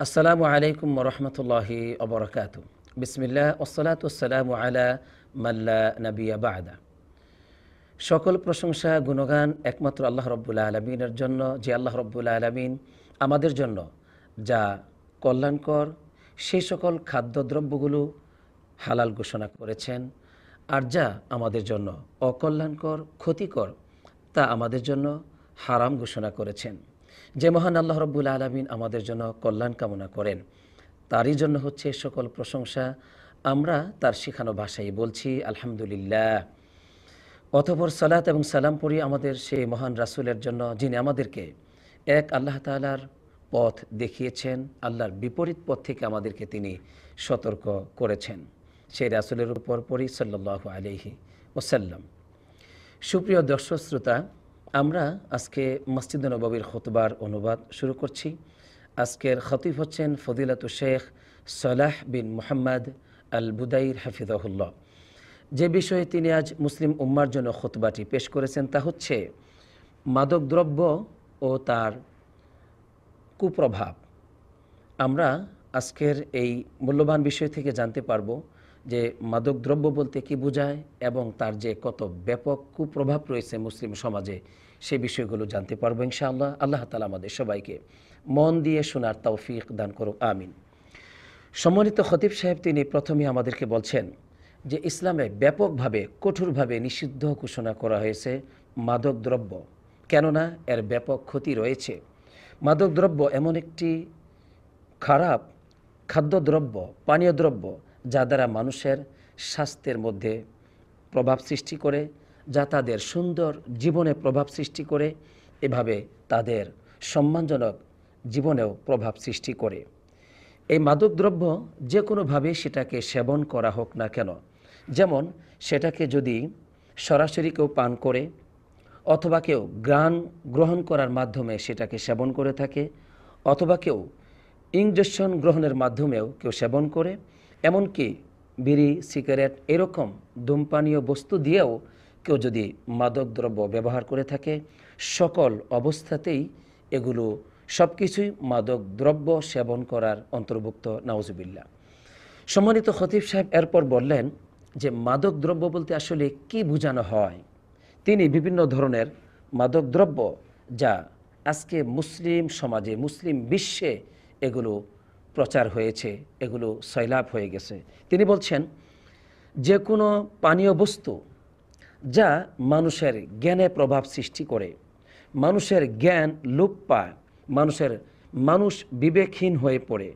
আসসালামু আলাইকুম রহমতুল্লাহি অবরকাত। বিসমিল্লাহ ওসসালাতু ওয়াসসালামু আলা মাল্লা নবিয়া বাদা। সকল প্রশংসা গুণগান একমাত্র আল্লাহ রব্বুল আলমিনের জন্য, যে আল্লাহ রব্বুল আলমিন আমাদের জন্য যা কল্যাণকর সেই সকল খাদ্যদ্রব্যগুলো হালাল ঘোষণা করেছেন, আর যা আমাদের জন্য অকল্যাণকর ক্ষতিকর তা আমাদের জন্য হারাম ঘোষণা করেছেন। যে মহান আল্লাহ রব্বুল আলমিন আমাদের জন্য কল্যাণ কামনা করেন, তারই জন্য হচ্ছে সকল প্রশংসা। আমরা তার শেখানো ভাষায় বলছি আলহামদুলিল্লাহ। অতঃপর সালাত এবং সালাম পড়ি আমাদের সেই মহান রাসূলের জন্য, যিনি আমাদেরকে এক আল্লাহ তাআলার পথ দেখিয়েছেন, আল্লাহর বিপরীত পথ থেকে আমাদেরকে তিনি সতর্ক করেছেন। সেই রাসূলের উপর পড়ি সাল্লাল্লাহু আলাইহি ওয়াসাল্লাম। সুপ্রিয় দর্শক শ্রোতা, আমরা আজকে মসজিদে নববীর খুতবার অনুবাদ শুরু করছি। আজকের খতিব হচ্ছেন ফদিলাতুল শেখ সালাহ বিন মুহাম্মদ আল বুদাইর হাফিজাহুল্লাহ। যে বিষয়ে তিনি আজ মুসলিম উম্মার জন্য খুতবাটি পেশ করেছেন তা হচ্ছে মাদকদ্রব্য ও তার কুপ্রভাব। আমরা আজকের এই মূল্যবান বিষয় থেকে জানতে পারব যে মাদকদ্রব্য বলতে কি বোঝায় এবং তার যে কত ব্যাপক কুপ্রভাব রয়েছে মুসলিম সমাজে, সে বিষয়গুলো জানতে পারবো ইনশাআল্লাহ। আল্লাহ তাআলা আমাদের সবাইকে মন দিয়ে শোনার তৌফিক দান করুক, আমিন। সম্মানিত খতিব সাহেব তিনি প্রথমে আমাদেরকে বলছেন যে ইসলামে ব্যাপকভাবে কঠোরভাবে নিষিদ্ধ ঘোষণা করা হয়েছে মাদকদ্রব্য, কেননা এর ব্যাপক ক্ষতি রয়েছে। মাদকদ্রব্য এমন একটি খারাপ খাদ্যদ্রব্য, পানীয় দ্রব্য, যা দ্বারা মানুষের স্বাস্থ্যের মধ্যে প্রভাব সৃষ্টি করে, যা তাদের সুন্দর জীবনে প্রভাব সৃষ্টি করে, এভাবে তাদের সম্মানজনক জীবনেও প্রভাব সৃষ্টি করে। এই মাদকদ্রব্য যে কোনোভাবে সেটাকে সেবন করা হোক না কেন, যেমন সেটাকে যদি সরাসরি কেউ পান করে অথবা কেউ ঘ্রাণ গ্রহণ করার মাধ্যমে সেটাকে সেবন করে থাকে, অথবা কেউ ইনজেকশন গ্রহণের মাধ্যমেও কেউ সেবন করে, এমনকি বিড়ি, সিগারেট এরকম ধূমপানীয় বস্তু দিয়েও কেউ যদি মাদকদ্রব্য ব্যবহার করে থাকে, সকল অবস্থাতেই এগুলো সব কিছুই মাদকদ্রব্য সেবন করার অন্তর্ভুক্ত, নাউজুবিল্লাহ। সম্মানিত খতিব সাহেব এরপর বললেন যে মাদকদ্রব্য বলতে আসলে কি বোঝানো হয়। তিনি বিভিন্ন ধরনের মাদকদ্রব্য যা আজকে মুসলিম সমাজে, মুসলিম বিশ্বে এগুলো প্রচার হয়েছে, এগুলো সয়লাভ হয়ে গেছে, তিনি বলছেন যে কোনো পানীয় বস্তু যা মানুষের জ্ঞানে প্রভাব সৃষ্টি করে, মানুষের জ্ঞান লোপ পায়, মানুষ বিবেকহীন হয়ে পড়ে,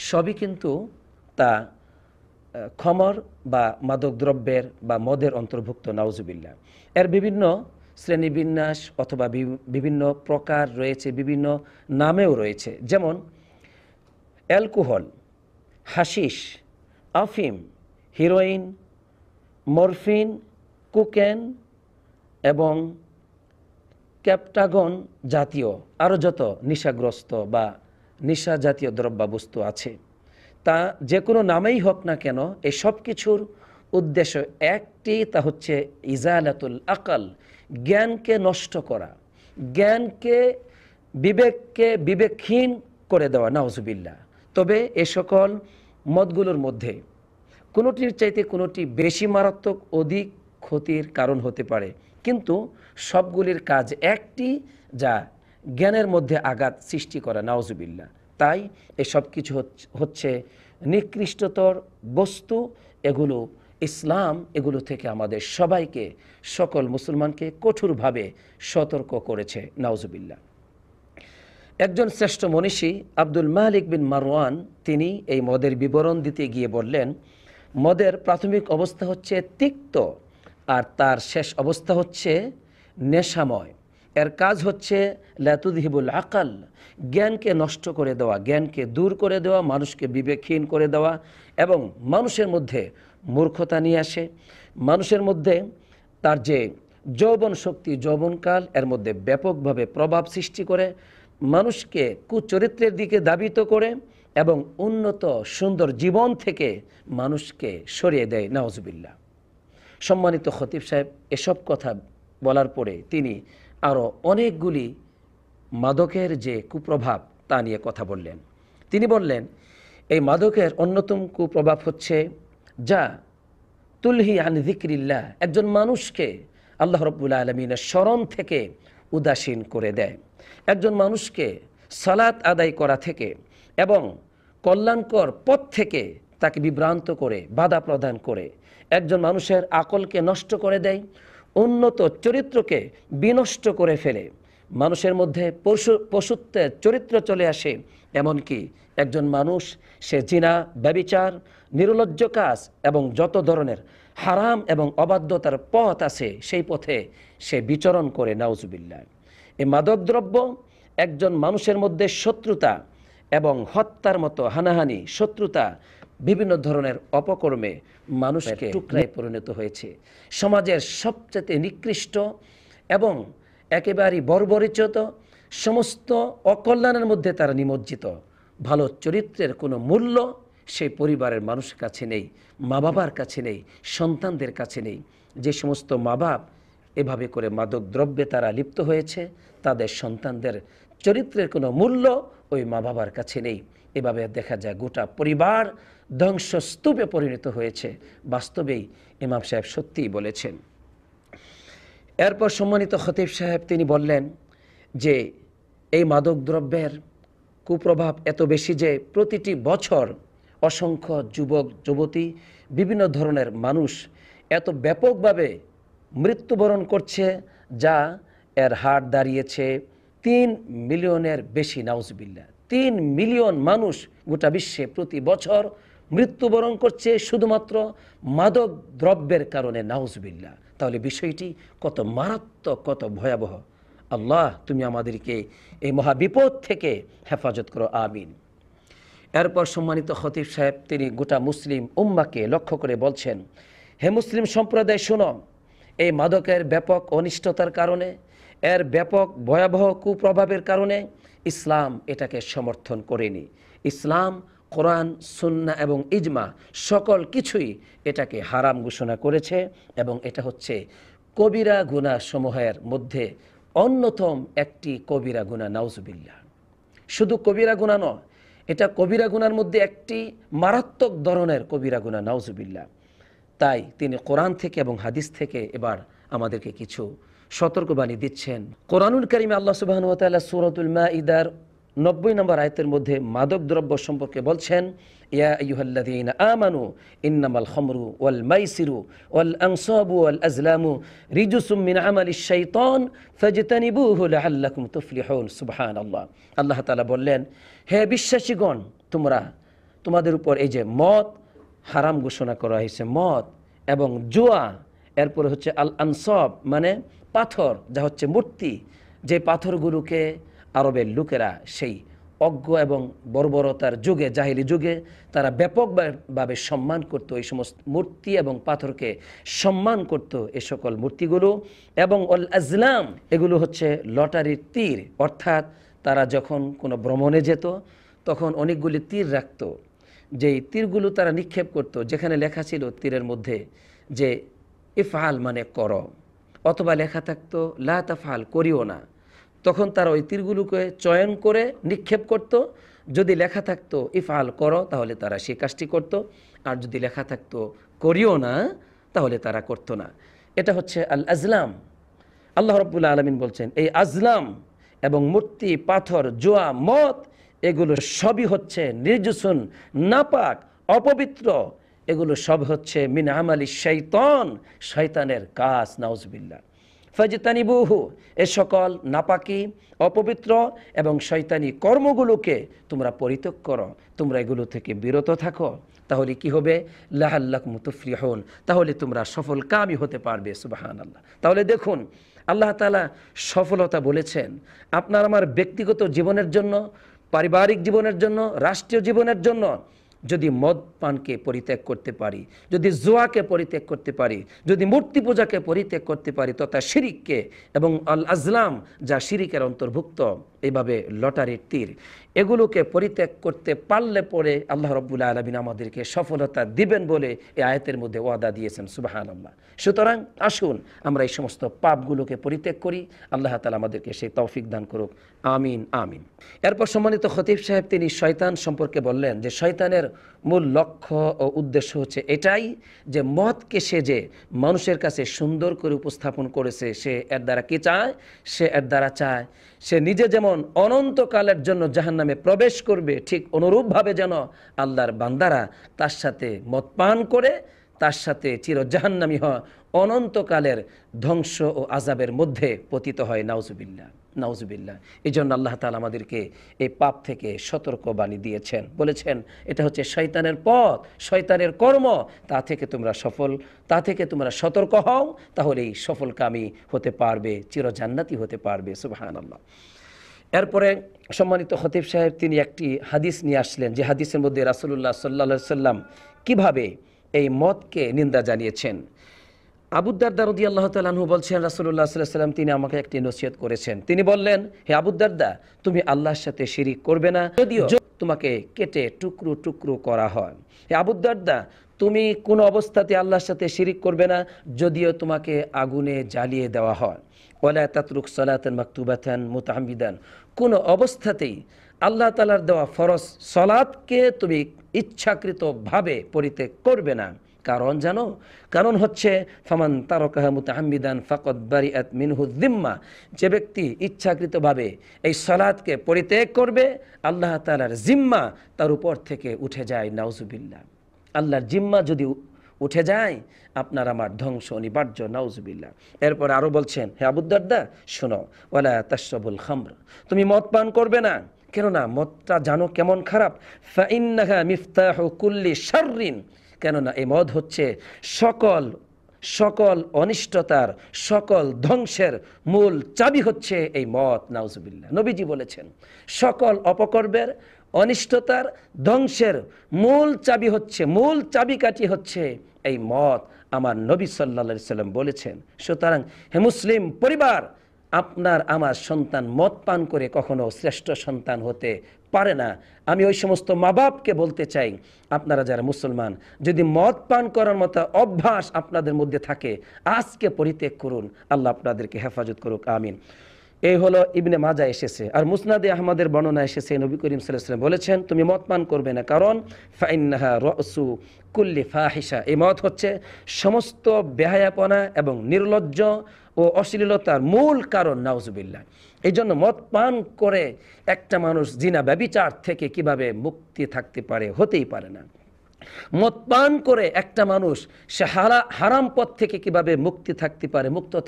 সবই কিন্তু তা খমর বা মাদকদ্রব্যের বা মদের অন্তর্ভুক্ত, নাউজুবিল্লাহ। এর বিভিন্ন শ্রেণীবিন্যাস অথবা বিভিন্ন প্রকার রয়েছে, বিভিন্ন নামেও রয়েছে, যেমন অ্যালকোহল, হাশিশ, আফিম, হিরোইন, মরফিন, কোকেন এবং ক্যাপটাগন জাতীয় আরও যত নেশাগ্রস্ত বা নেশা জাতীয় দ্রব্যাবস্তু আছে, তা যে কোনো নামেই হোক না কেন, এই সব কিছুর উদ্দেশ্য একটি, তা হচ্ছে ইজালাতুল আকাল, জ্ঞানকে নষ্ট করা, জ্ঞানকে বিবেককে বিবেকহীন করে দেওয়া, নাউজুবিল্লাহ। তবে এ সকল মতগুলোর মধ্যে কোনোটির চাইতে কোনোটি বেশি মারাত্মক, অধিক ক্ষতির কারণ হতে পারে, কিন্তু সবগুলির কাজ একটি, যা জ্ঞানের মধ্যে আঘাত সৃষ্টি করা, নাউজুবিল্লাহ। তাই এসব কিছু হচ্ছে নিকৃষ্টতর বস্তু। এগুলো ইসলাম এগুলো থেকে আমাদের সবাইকে, সকল মুসলমানকে কঠোরভাবে সতর্ক করেছে, নাউজুবিল্লাহ। একজন শ্রেষ্ঠ মনীষী আব্দুল মালিক বিন মারওয়ান তিনি এই মদের বিবরণ দিতে গিয়ে বললেন, মদের প্রাথমিক অবস্থা হচ্ছে তিক্ত আর তার শেষ অবস্থা হচ্ছে নেশাময়। এর কাজ হচ্ছে লাতুযহিবুল আকাল, জ্ঞানকে নষ্ট করে দেওয়া, জ্ঞানকে দূর করে দেওয়া, মানুষকে বিবেকহীন করে দেওয়া এবং মানুষের মধ্যে মূর্খতা নিয়ে আসে। মানুষের মধ্যে তার যে যৌবন শক্তি, যৌবনকাল, এর মধ্যে ব্যাপকভাবে প্রভাব সৃষ্টি করে, মানুষকে কুচরিত্রের দিকে ধাবিত করে এবং উন্নত সুন্দর জীবন থেকে মানুষকে সরিয়ে দেয়, নাউজুবিল্লাহ। সম্মানিত খতিব সাহেব এসব কথা বলার পরে তিনি আরও অনেকগুলি মাদকের যে কুপ্রভাব তা নিয়ে কথা বললেন। তিনি বললেন এই মাদকের অন্যতম কুপ্রভাব হচ্ছে যা তুলহি আন যিকরিল্লাহ, একজন মানুষকে আল্লাহ রাব্বুল আলামিনের স্মরণ থেকে উদাসীন করে দেয়, একজন মানুষকে সালাত আদায় করা থেকে এবং কল্যাণকর পথ থেকে তাকে বিভ্রান্ত করে বাধা প্রদান করে, একজন মানুষের আকলকে নষ্ট করে দেয়, উন্নত চরিত্রকে বিনষ্ট করে ফেলে, মানুষের মধ্যে পশুত্বের চরিত্র চলে আসে। এমনকি একজন মানুষ সে জিনা, ব্যভিচার, নির্লজ্জ কাজ এবং যত ধরনের হারাম এবং অবাধ্যতার পথ আছে সেই পথে সে বিচরণ করে, নাউজুবিল্লাহ। এই মাদকদ্রব্য একজন মানুষের মধ্যে শত্রুতা এবং হত্যার মতো হানাহানি, শত্রুতা, বিভিন্ন ধরনের অপকর্মে মানুষকে টুকরায় পরিণত হয়েছে। সমাজের সবচেয়ে নিকৃষ্ট এবং একেবারেই বর্বরিচিত সমস্ত অকল্যাণের মধ্যে তারা নিমজ্জিত। ভালো চরিত্রের কোনো মূল্য সেই পরিবারের মানুষের কাছে নেই, মা বাবার কাছে নেই, সন্তানদের কাছে নেই। যে সমস্ত মা বাপ এভাবে করে মাদক দ্রব্যে তারা লিপ্ত হয়েছে, তাদের সন্তানদের চরিত্রের কোনো মূল্য ওই মা বাবার কাছে নেই। এভাবে দেখা যায় গোটা পরিবার ধ্বংসস্তূপে পরিণত হয়েছে। বাস্তবেই ইমাম সাহেব সত্যিই বলেছেন। এরপর সম্মানিত খতিব সাহেব তিনি বললেন যে এই মাদক দ্রব্যের কুপ্রভাব এত বেশি যে প্রতিটি বছর অসংখ্য যুবক যুবতী, বিভিন্ন ধরনের মানুষ এত ব্যাপকভাবে মৃত্যুবরণ করছে, যা এর হার দাঁড়িয়েছে 3 মিলিয়নের বেশি, নাউজুবিল্লাহ। 3 মিলিয়ন মানুষ গোটা বিশ্বে প্রতি বছর মৃত্যুবরণ করছে শুধুমাত্র মাদক দ্রব্যের কারণে, নাউজুবিল্লাহ। তাহলে বিষয়টি কত মারাত্মক, কত ভয়াবহ। আল্লাহ তুমি আমাদেরকে এই মহাবিপদ থেকে হেফাজত করো, আমিন। এরপর সম্মানিত খতিব সাহেব তিনি গোটা মুসলিম উম্মাকে লক্ষ্য করে বলছেন, হে মুসলিম সম্প্রদায় শোনো, এই মাদকের ব্যাপক অনিষ্টতার কারণে, এর ব্যাপক ভয়াবহ কুপ্রভাবের কারণে ইসলাম এটাকে সমর্থন করেনি। ইসলাম, কোরআন, সুন্নাহ এবং ইজমা সকল কিছুই এটাকে হারাম ঘোষণা করেছে এবং এটা হচ্ছে কবিরা গুনাহ সমূহের মধ্যে অন্যতম একটি কবিরা গুনাহ, নাউজুবিল্লাহ। শুধু কবিরা গুনাহ নয়, এটা কবিরা গুনার মধ্যে একটি মারাত্মক ধরনের কবিরা গুনাহ, নাউজুবিল্লাহ। তাই তিনি কোরআন থেকে এবং হাদিস থেকে এবার আমাদেরকে কিছু সতর্কবাণী দিচ্ছেন। কোরআনুল কারীমে আল্লাহ সুবহানাহু ওয়া তাআলা সূরাতুল মাঈদার 90 নম্বর আয়াতের মধ্যে মাদক দ্রব্য সম্পর্কে বলছেন, ইয়া আইয়ুহাল্লাযীনা আমানু ইন্নামাল খামরু ওয়াল মাইসিরু ওয়াল আনসাবু ওয়াল আজলামু রিজসুম মিন আমালিশ শাইতান ফাজতানিবুহু লাআল্লাকুম তুফলিহুন। সুবহানাল্লাহ। আল্লাহ তাআলা বললেন, হে বিশ্বাসীগণ, তোমাদের উপর এই যে মদ হারাম ঘোষণা করা হয়েছে, মদ এবং জুয়া, এরপরে হচ্ছে আল আনসাব মানে পাথর, যা হচ্ছে মূর্তি, যে পাথরগুলোকে আরবের লোকেরা সেই অজ্ঞ এবং বর্বরতার যুগে, জাহিলি যুগে তারা ব্যাপকভাবে সম্মান করত, এই সমস্ত মূর্তি এবং পাথরকে সম্মান করত, এ সকল মূর্তিগুলো। এবং অল আজলাম, এগুলো হচ্ছে লটারির তীর, অর্থাৎ তারা যখন কোনো ভ্রমণে যেত তখন অনেকগুলি তীর রাখত, যেই তীরগুলো তারা নিক্ষেপ করত, যেখানে লেখা ছিল তীরের মধ্যে যে ইফআল মানে করো, অথবা লেখা থাকতো লা তাফআল করিও না। তখন তারা ওই তীরগুলোকে চয়ন করে নিক্ষেপ করত। যদি লেখা থাকতো ইফআল করো তাহলে তারা সেই কাজটি করত, আর যদি লেখা থাকতো করিও না তাহলে তারা করত না। এটা হচ্ছে আল আজলাম। আল্লাহ রাব্বুল আলামিন বলছেন, এই আজলাম এবং মূর্তি, পাথর, জুয়া, মদ এগুলো সবই হচ্ছে নির্জুসুন, নাপাক, অপবিত্র, এগুলো সব হচ্ছে মিন আমালি শাইতান, শয়তানের কাজ, নাউজুবিল্লাহ। ফাজতানিবুহু, এ সকল নাপাকি, অপবিত্র এবং শয়তানি কর্মগুলোকে তোমরা পরিত্যাগ করো, তোমরা এগুলো থেকে বিরত থাকো। তাহলে কি হবে? লাআল্লাকুম তুফলিহুন, তাহলে তোমরা সফলকামী হতে পারবে। সুবহানাল্লাহ। তাহলে দেখুন, আল্লাহ তাআলা সফলতা বলেছেন আপনার আমার ব্যক্তিগত জীবনের জন্য, পারিবারিক জীবনের জন্য, রাষ্ট্রীয় জীবনের জন্য। যদি মদ পানকে পরিত্যাগ করতে পারি, যদি জুয়াকে পরিত্যাগ করতে পারি, যদি মূর্তি পূজাকে পরিত্যাগ করতে পারি, তথা শিরিককে এবং আল আজলাম যা শিরিকের অন্তর্ভুক্ত, এইভাবে লটারির তীর, এগুলোকে পরিত্যাগ করতে পারলে পরে আল্লাহ রাব্বুল আলামিন আমাদেরকে সফলতা দিবেন বলে এই আয়াতের মধ্যে ওয়াদা দিয়েছেন। সুবহানাল্লাহ। সুতরাং আসুন আমরা এই সমস্ত পাপগুলোকে পরিত্যাগ করি। আল্লাহ তাআলা আমাদেরকে সেই তৌফিক দান করুক। আমিন আমিন। এরপর সম্মানিত খতিব সাহেব তিনি শয়তান সম্পর্কে বললেন যে শয়তানের মূল লক্ষ্য ও উদ্দেশ্য হচ্ছে এটাই যে মদকে সে যে মানুষের কাছে সুন্দর করে উপস্থাপন করেছে, সে এর দ্বারা কি চায়, সে এর দ্বারা চায় সে নিজে যেমন অনন্তকালের জন্য জাহান্নামে প্রবেশ করবে, ঠিক অনুরূপভাবে যেন আল্লাহর বান্দারা তার সাথে মদ পান করে তার সাথে চির জাহান্নামী হয়, অনন্তকালের ধ্বংস ও আযাবের মধ্যে পতিত হয়। নাউজুবিল্লাহ নাউজুবিল্লাহ। এই জন্য আল্লাহ তাআলা আমাদেরকে এই পাপ থেকে সতর্কবাণী দিয়েছেন, বলেছেন এটা হচ্ছে শয়তানের পথ, শয়তানের কর্ম, তা থেকে তোমরা সতর্ক হও, তাহলেই সফলকামী হতে পারবে, চির জান্নাতি হতে পারবে। সুবহানাল্লাহ। এরপরে সম্মানিত খতিব সাহেব তিনি একটি হাদিস নিয়ে আসলেন, যে হাদিসের মধ্যে রাসূলুল্লাহ সাল্লাল্লাহু আলাইহি সাল্লাম কিভাবে এই মদকে নিন্দা জানিয়েছেন। আবু দারদা রাদিয়াল্লাহু তাআলা আনহু বলছেন, রাসূলুল্লাহ সাল্লাল্লাহু আলাইহি সাল্লাম তিনি আমাকে একটি নসিহত করেছেন। তিনি বললেন, হে আবু দারদা, তুমি আল্লাহর সাথে শিরিক করবে না, যদিও তোমাকে কেটে টুকরো টুকরো করা হয়। হে আবু দারদা, তুমি কোনো অবস্থাতে আল্লাহর সাথে শিরিক করবে না, যদিও তোমাকে আগুনে জ্বালিয়ে দেওয়া হয়। ওয়ালা তাতরুক সালাতান মাকতুবাতান মুতাআম্মিদান, কোনো অবস্থাতেই আল্লাহ তাআলার দেওয়া ফরজ সালাতকে তুমি ইচ্ছাকৃতভাবে পরিত্যাগ করবে না। কারণ জানো, কারণ হচ্ছে ফামান তারাকাহা মুতাআম্মিদান ফাকাদ বারিআত মিনহু যিম্মা, যে ব্যক্তি ইচ্ছাকৃতভাবে এই সালাতকে পরিত্যাগ করবে আল্লাহ তাআলার জিম্মা তার উপর থেকে উঠে যায়। নাউজুবিল্লাহ। আল্লাহর জিম্মা যদি উঠে যায় আপনার আমার ধ্বংস অনিবার্য। নাউজুবিল্লাহ। এরপর আরো বলছেন, হে আবু দারদা শোনো, ওয়ালা তাশরাবুল খামর, তুমি মদ পান করবে না, কেননা মদটা জানো কেমন খারাপ। ফাইন্নাহা মিফতাহু কুল্লি শাররিন, কেননা এই মদ হচ্ছে সকল অনিষ্টতার, সকল ধ্বংসের মূল চাবি হচ্ছে এই মদ। নাউজুবিল্লাহ। নবীজি বলেছেন সকল অপকর্মের, অনিষ্টতার, ধ্বংসের মূল চাবিকাঠি হচ্ছে এই মদ, আমার নবী সাল্লাল্লাহু আলাইহি সাল্লাম বলেছেন। সুতরাং হে মুসলিম পরিবার, আপনার আমার সন্তান মদ পান করে কখনো শ্রেষ্ঠ সন্তান হতে পারে না। আমি ওই সমস্ত মা বাপকে বলতে চাই, আপনারা যারা মুসলমান, যদি মদ পান করার মতো অভ্যাস আপনাদের মধ্যে থাকে আজকে পরিত্যাগ করুন। আল্লাহ আপনাদেরকে হেফাজত করুক। আমিন। এই হলো ইবনে মাজা এসেছে। আর মুসনাদে আহমদের বর্ণনা এসেছে, নবী করিম সাল্লাল্লাহু আলাইহি ওয়াসাল্লাম বলেছেন তুমি মদ পান করবে না, কারণ ফাইন্নাহা রাসু কুল্লি ফাহিশা, এই মদ হচ্ছে সমস্ত বেহায়াপনা এবং নির্লজ্জ ও অশ্লীলতার মূল কারণ। নাউজুবিল্লাহ। এই জন্য মদ পান করে একটা মানুষ জিনা ব্যভিচার থেকে কিভাবে মুক্তি থাকতে পারে, হতেই পারে না। মদ পান করে একটা মানুষ সে হারাম পথ থেকে কিভাবে মুক্ত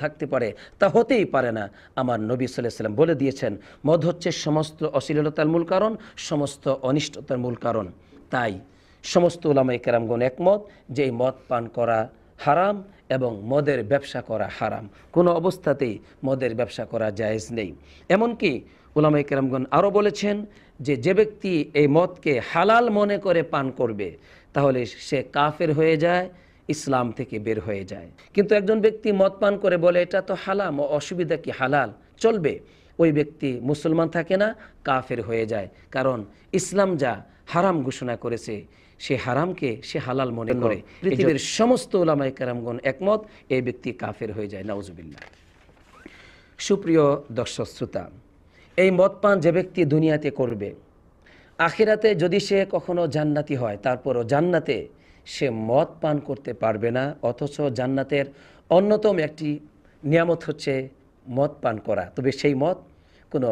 থাকতে পারে, তা হতেই পারে না। আমার নবী সাল্লাল্লাহু আলাইহি ওয়াসাল্লাম বলে দিয়েছেন মদ হচ্ছে সমস্ত অশ্লীলতার মূল কারণ, সমস্ত অনিষ্টতার মূল কারণ। তাই সমস্ত উলামায়ে কেরামগণ একমত যে এই মদ পান করা হারাম এবং মদের ব্যবসা করা হারাম, কোনো অবস্থাতেই মদের ব্যবসা করা জায়েজ নেই। এমনকি উলামায়ে কেরামগণ আরও বলেছেন যে ব্যক্তি এই মদকে হালাল মনে করে পান করবে তাহলে সে কাফের হয়ে যায়, ইসলাম থেকে বের হয়ে যায়। কিন্তু একজন ব্যক্তি মদ পান করে বলে এটা তো হালাল, অসুবিধা কি, হালাল চলবে, ওই ব্যক্তি মুসলমান থাকে না, কাফের হয়ে যায়। কারণ ইসলাম যা হারাম ঘোষণা করেছে সে হারামকে সে হালাল মনে করে। পৃথিবীর সমস্ত উলামায়ে কেরামগণ একমত, এই ব্যক্তি কাফের হয়ে যায়। নাউজুবিল্লাহ। সুপ্রিয় দর্শক শ্রোতা, এই মদ পান যে ব্যক্তি দুনিয়াতে করবে, আখিরাতে যদি সে কখনো জান্নাতি হয় তারপরও জান্নাতে সে মদ পান করতে পারবে না। অথচ জান্নাতের অন্যতম একটি নিয়ামত হচ্ছে মদ পান করা। তবে সেই মদ কোনো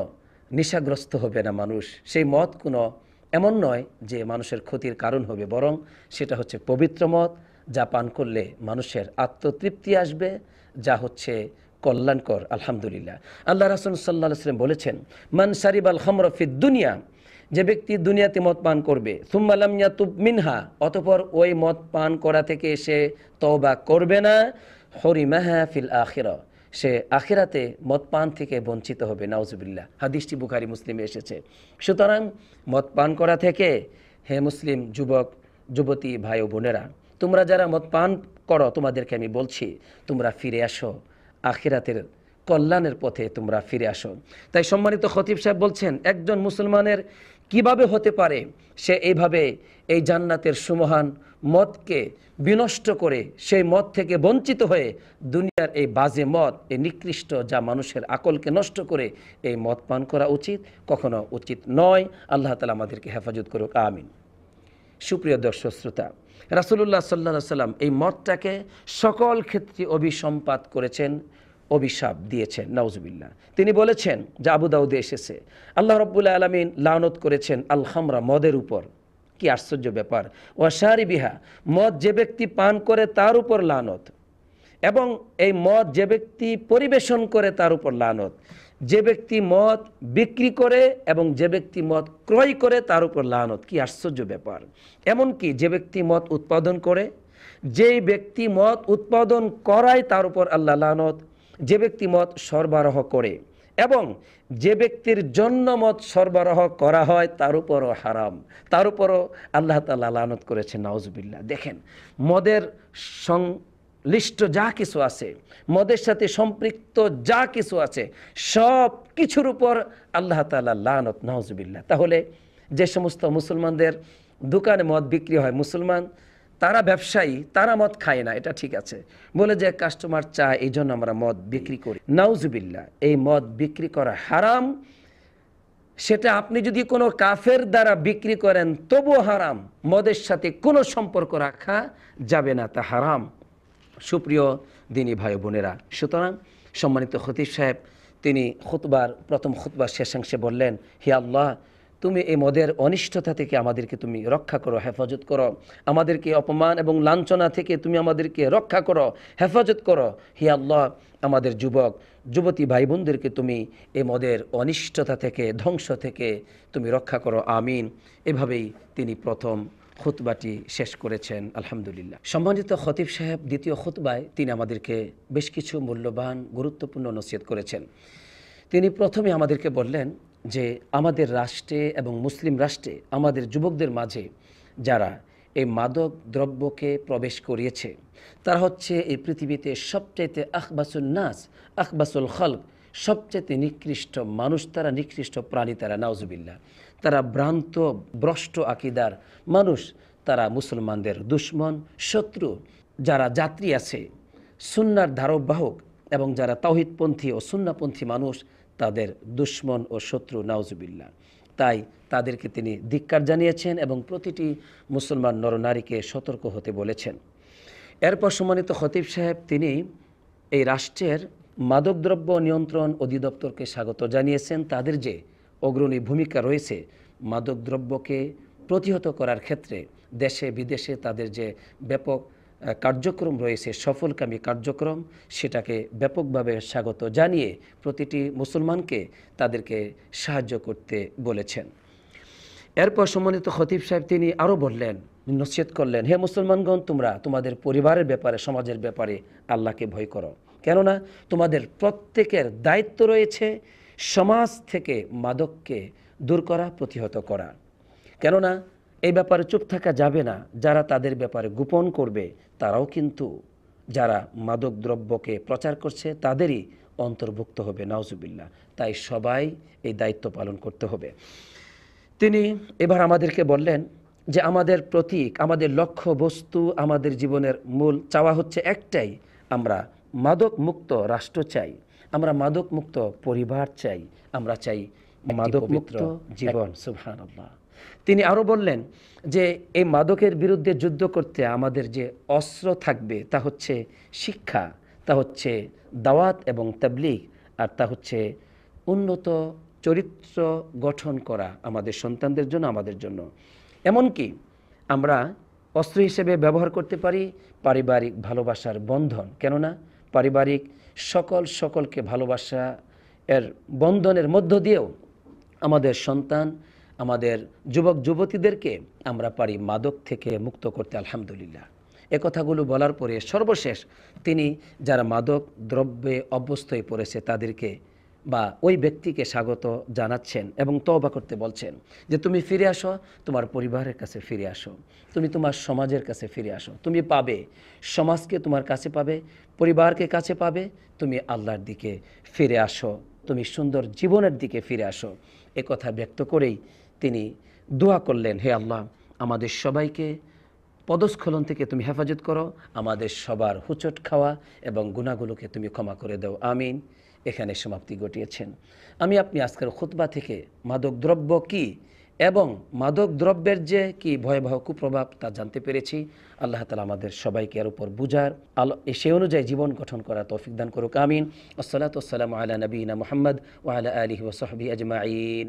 নেশাগ্রস্ত হবে না মানুষ, সেই মদ কোনো এমন নয় যে মানুষের ক্ষতির কারণ হবে, বরং সেটা হচ্ছে পবিত্র মদ, যা পান করলে মানুষের আত্মতৃপ্তি আসবে, যা হচ্ছে কল্যাণকর। আলহামদুলিল্লাহ। আল্লাহ রাসূল সাল্লাল্লাহু আলাইহি ওয়াসাল্লাম বলেছেন মান শারিবাল খামরা ফিদ দুনিয়া, যে ব্যক্তি দুনিয়াতে মদ পান করবে সুম্মা লাম ইয়াতুব মিনহা, অতঃপর ওই মদ পান করা থেকে সে তওবা করবে না, হুরিমাহা ফিল আখিরা, সে আখিরাতে মদ পান থেকে বঞ্চিত হবে। নাউজুবিল্লাহ। হাদিসটি বুখারী মুসলিমে এসেছে। সুতরাং মদ পান করা থেকে, হে মুসলিম যুবক যুবতী ভাই ও বোনেরা, তোমরা যারা মদ পান করো তোমাদেরকে আমি বলছি তোমরা ফিরে আসো, আখিরাতের কল্যাণের পথে তোমরা ফিরে আসো। তাই সম্মানিত খতিব সাহেব বলছেন, একজন মুসলমানের কিভাবে হতে পারে সে এইভাবে এই জান্নাতের সুমহান মদকে বিনষ্ট করে, সেই মদ থেকে বঞ্চিত হয়ে দুনিয়ার এই বাজে মদ, এই নিকৃষ্ট যা মানুষের আকলকে নষ্ট করে, এই মদ পান করা উচিত কখনো উচিত নয়। আল্লাহ তাআলা আমাদেরকে হেফাজত করুক, আমিন। সুপ্রিয় দর্শক শ্রোতা, রাসূলুল্লাহ সাল্লাল্লাহু আলাইহি সাল্লাম এই মদটাকে সকল ক্ষেত্রে অভিসম্পাত করেছেন, অভিশাপ দিয়েছেন, নাউজুবিল্লাহ। তিনি বলেছেন, যা আবু দাউদে এসেছে, আল্লাহ রাব্বুল আলামিন লানত করেছেন আল খামরা, মদের উপর। কি আশ্চর্য ব্যাপার! ওয়া শারিবিহা, মদ যে ব্যক্তি পান করে তার উপর লানত, এবং এই মদ যে ব্যক্তি পরিবেশন করে তার উপর লানত, যে ব্যক্তি মদ বিক্রি করে এবং যে ব্যক্তি মদ ক্রয় করে তার উপর লানত। কি আশ্চর্য ব্যাপার! এমনকি যে ব্যক্তি মদ উৎপাদন করে, যেই ব্যক্তি মদ উৎপাদন করায় তার উপর আল্লাহ লানত, যে ব্যক্তি মদ সরবরাহ করে এবং যে ব্যক্তির জন্য মদ সরবরাহ করা হয় তার উপরও হারাম, তার উপরও আল্লাহ তাআলা লানত করেছেন, নাউজুবিল্লাহ। দেখেন, মদের লিষ্ট যা কিছু আছে, মদের সাথে সম্পৃক্ত যা কিছু আছে, সব কিছুর উপর আল্লাহ তাআলা লানত, নাউজুবিল্লাহ। তাহলে যে সমস্ত মুসলমানদের দোকানে মদ বিক্রি হয়, মুসলমান তারা ব্যবসায়ী, তারা মদ খায় না, এটা ঠিক আছে, বলে যে কাস্টমার চায় এই জন্য আমরা মদ বিক্রি করি, নাউজুবিল্লাহ। এই মদ বিক্রি করা হারাম। সেটা আপনি যদি কোনো কাফের দ্বারা বিক্রি করেন তবুও হারাম। মদের সাথে কোনো সম্পর্ক রাখা যাবে না, তা হারাম। সুপ্রিয় দিনী ভাই বোনেরা, সুতরাং সম্মানিত খতিব সাহেব তিনি খুতবার প্রথম খুতবার শেষাংশে বললেন, হে আল্লাহ, তুমি এই মদের অনিষ্টতা থেকে আমাদেরকে তুমি রক্ষা করো, হেফাজত করো, আমাদেরকে অপমান এবং লাঞ্ছনা থেকে তুমি আমাদেরকে রক্ষা করো, হেফাজত করো। হে আল্লাহ, আমাদের যুবক যুবতী ভাই বোনদেরকে তুমি এই মদের অনিষ্টতা থেকে, ধ্বংস থেকে তুমি রক্ষা করো, আমিন। এভাবেই তিনি প্রথম খুতবাটি শেষ করেছেন, আলহামদুলিল্লাহ। সম্মানিত খতিব সাহেব দ্বিতীয় খুতবায় তিনি আমাদেরকে বেশ কিছু মূল্যবান গুরুত্বপূর্ণ নসিহত করেছেন। তিনি প্রথমে আমাদেরকে বললেন যে আমাদের রাষ্ট্রে এবং মুসলিম রাষ্ট্রে আমাদের যুবকদের মাঝে যারা এই মাদক দ্রব্যকে প্রবেশ করিয়েছে, তারা হচ্ছে এই পৃথিবীতে সবচাইতে আখবাসুল নাস, আখবাসুল খলক, সবচাইতে নিকৃষ্ট মানুষ, তারা নিকৃষ্ট প্রাণী, তারা নাউজুবিল্লাহ। তারা ভ্রান্ত ভ্রষ্ট আকিদার মানুষ, তারা মুসলমানদের দুশ্মন, শত্রু। যারা যাত্রী আছে, সুন্নার ধারবাহক এবং যারা তাওহীদপন্থী ও সুন্নাপন্থী মানুষ, তাদের দুশ্মন ও শত্রু, নাউজুবিল্লাহ। তাই তাদেরকে তিনি ধিক্কার জানিয়েছেন এবং প্রতিটি মুসলমান নরনারীকে সতর্ক হতে বলেছেন। এরপর সম্মানিত খতিব সাহেব তিনি এই রাষ্ট্রের মাদকদ্রব্য নিয়ন্ত্রণ অধিদপ্তরকে স্বাগত জানিয়েছেন। তাদের যে অগ্রণী ভূমিকা রয়েছে মাদকদ্রব্যকে প্রতিহত করার ক্ষেত্রে, দেশে বিদেশে তাদের যে ব্যাপক কার্যক্রম রয়েছে, সফলকামী কার্যক্রম, সেটাকে ব্যাপকভাবে স্বাগত জানিয়ে প্রতিটি মুসলমানকে তাদেরকে সাহায্য করতে বলেছেন। এরপর সম্মানিত খতিব সাহেব তিনি আরও বললেন, নসিহত করলেন, হে মুসলমানগণ, তোমরা তোমাদের পরিবারের ব্যাপারে, সমাজের ব্যাপারে আল্লাহকে ভয় করো, কেননা তোমাদের প্রত্যেকের দায়িত্ব রয়েছে সমাজ থেকে মাদককে দূর করা, প্রতিহত করা। কেননা এই ব্যাপারে চুপ থাকা যাবে না। যারা তাদের ব্যাপারে গোপন করবে, তারাও কিন্তু যারা মাদক দ্রব্যকে প্রচার করছে তাদেরই অন্তর্ভুক্ত হবে, নাউজুবিল্লাহ। তাই সবাই এই দায়িত্ব পালন করতে হবে। তিনি এবার আমাদেরকে বললেন যে আমাদের প্রতীক, আমাদের লক্ষ্য বস্তু, আমাদের জীবনের মূল চাওয়া হচ্ছে একটাই, আমরা মাদক মুক্ত রাষ্ট্র চাই, আমরা মাদক মুক্ত পরিবার চাই, আমরা চাই মাদক মুক্ত জীবন। সুবহানাল্লাহ। তিনি আরও বললেন যে এই মাদকের বিরুদ্ধে যুদ্ধ করতে আমাদের যে অস্ত্র থাকবে তা হচ্ছে শিক্ষা, তা হচ্ছে দাওয়াত এবং তাবলীগ, আর তা হচ্ছে উন্নত চরিত্র গঠন করা আমাদের সন্তানদের জন্য, আমাদের জন্য। এমনকি আমরা অস্ত্র হিসেবে ব্যবহার করতে পারি পারিবারিক ভালোবাসার বন্ধন। কেননা পারিবারিক সকলকে ভালোবাসা এর বন্ধনের মধ্য দিয়েও আমাদের সন্তান, আমাদের যুবক যুবতীদেরকে আমরা পারি মাদক থেকে মুক্ত করতে, আলহামদুলিল্লাহ। এ কথাগুলো বলার পরে সর্বশেষ তিনি যারা মাদক দ্রব্যে অভ্যস্ত হয়ে পড়েছে তাদেরকে বা ওই ব্যক্তিকে স্বাগত জানাচ্ছেন এবং তওবা করতে বলছেন যে তুমি ফিরে আসো, তোমার পরিবারের কাছে ফিরে আসো, তুমি তোমার সমাজের কাছে ফিরে আসো। তুমি পাবে, সমাজকে তোমার কাছে পাবে, পরিবারকে কাছে পাবে, তুমি আল্লাহর দিকে ফিরে আসো, তুমি সুন্দর জীবনের দিকে ফিরে আসো। এ কথা ব্যক্ত করেই তিনি দোয়া করলেন, হে আল্লাহ, আমাদের সবাইকে পদস্খলন থেকে তুমি হেফাজত করো, আমাদের সবার হুচট খাওয়া এবং গুনাহগুলোকে তুমি ক্ষমা করে দাও, আমিন। এখানে সমাপ্তি ঘটিয়েছেন। আমি আপনি আজকের খুতবা থেকে মাদক দ্রব্য কী এবং মাদক দ্রব্যের যে কি ভয়াবহ কুপ্রভাব তা জানতে পেরেছি। আল্লাহ তাআলা আমাদের সবাইকে এর উপর বুঝার সে অনুযায়ী জীবন গঠন করার তৌফিক দান করুক, আমিন। আসসালাতু ওয়াসসালামু আলা নবিয়িনা মুহাম্মদ ওয়া আলা আলিহি ওয়া সাহবিহি আজমাইন।